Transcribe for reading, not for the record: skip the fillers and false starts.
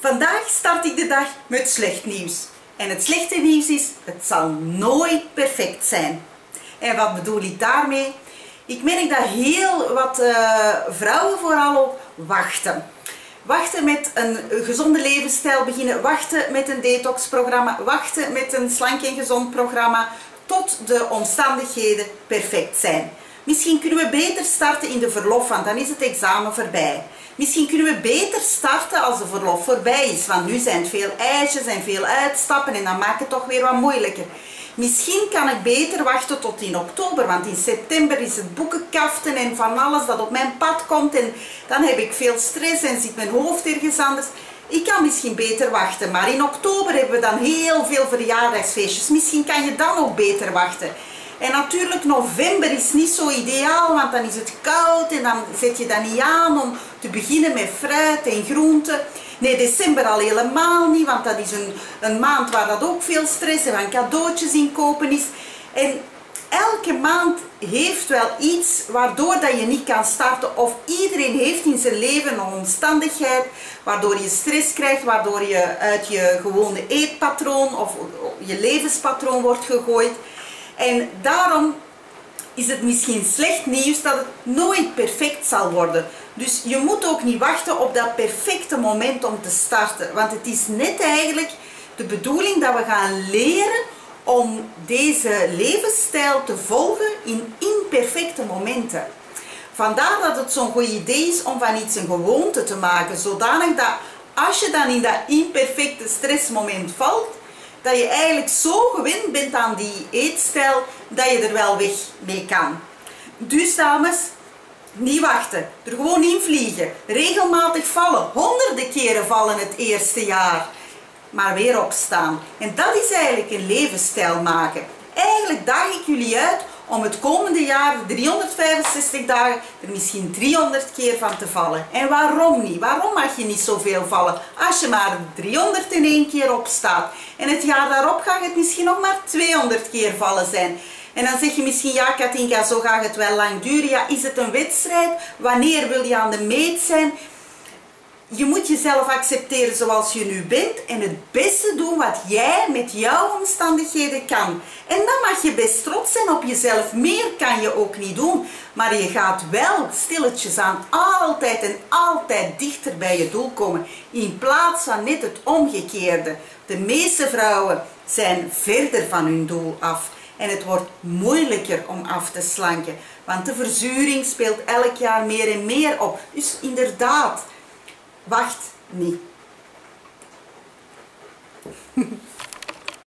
Vandaag start ik de dag met slecht nieuws. En het slechte nieuws is, het zal nooit perfect zijn. En wat bedoel ik daarmee? Ik merk dat heel wat vrouwen vooral ook wachten. Wachten met een gezonde levensstijl beginnen, wachten met een detoxprogramma, wachten met een slank en gezond programma tot de omstandigheden perfect zijn. Misschien kunnen we beter starten in de verlof, want dan is het examen voorbij. Misschien kunnen we beter starten als de verlof voorbij is, want nu zijn het veel eisjes en veel uitstappen en dan maakt het toch weer wat moeilijker. Misschien kan ik beter wachten tot in oktober, want in september is het boekenkaften en van alles dat op mijn pad komt en dan heb ik veel stress en zit mijn hoofd ergens anders. Ik kan misschien beter wachten, maar in oktober hebben we dan heel veel verjaardagsfeestjes. Misschien kan je dan ook beter wachten. En natuurlijk november is niet zo ideaal, want dan is het koud en dan zet je dat niet aan om te beginnen met fruit en groenten. Nee, december al helemaal niet, want dat is een maand waar dat ook veel stress en van cadeautjes inkopen is. En elke maand heeft wel iets waardoor dat je niet kan starten, of iedereen heeft in zijn leven een omstandigheid waardoor je stress krijgt, waardoor je uit je gewone eetpatroon of je levenspatroon wordt gegooid. En daarom is het misschien slecht nieuws dat het nooit perfect zal worden. Dus je moet ook niet wachten op dat perfecte moment om te starten. Want het is net eigenlijk de bedoeling dat we gaan leren om deze levensstijl te volgen in imperfecte momenten. Vandaar dat het zo'n goed idee is om van iets een gewoonte te maken. Zodanig dat als je dan in dat imperfecte stressmoment valt, dat je eigenlijk zo gewend bent aan die eetstijl dat je er wel weg mee kan. Dus dames, niet wachten, er gewoon in vliegen, regelmatig vallen, honderden keren vallen het eerste jaar, maar weer opstaan. En dat is eigenlijk een levensstijl maken. Eigenlijk daag ik jullie uit om het komende jaar, 365 dagen, er misschien 300 keer van te vallen. En waarom niet? Waarom mag je niet zoveel vallen? Als je maar 301 keer opstaat. En het jaar daarop gaat het misschien nog maar 200 keer vallen zijn. En dan zeg je misschien, ja Katinka, zo gaat het wel lang duren. Ja, is het een wedstrijd? Wanneer wil je aan de meet zijn? Je moet jezelf accepteren zoals je nu bent en het beste doen wat jij met jouw omstandigheden kan. En dan mag je best trots zijn op jezelf. Meer kan je ook niet doen. Maar je gaat wel stilletjes aan altijd en altijd dichter bij je doel komen. In plaats van net het omgekeerde. De meeste vrouwen zijn verder van hun doel af. En het wordt moeilijker om af te slanken. Want de verzuring speelt elk jaar meer en meer op. Dus inderdaad, wacht niet.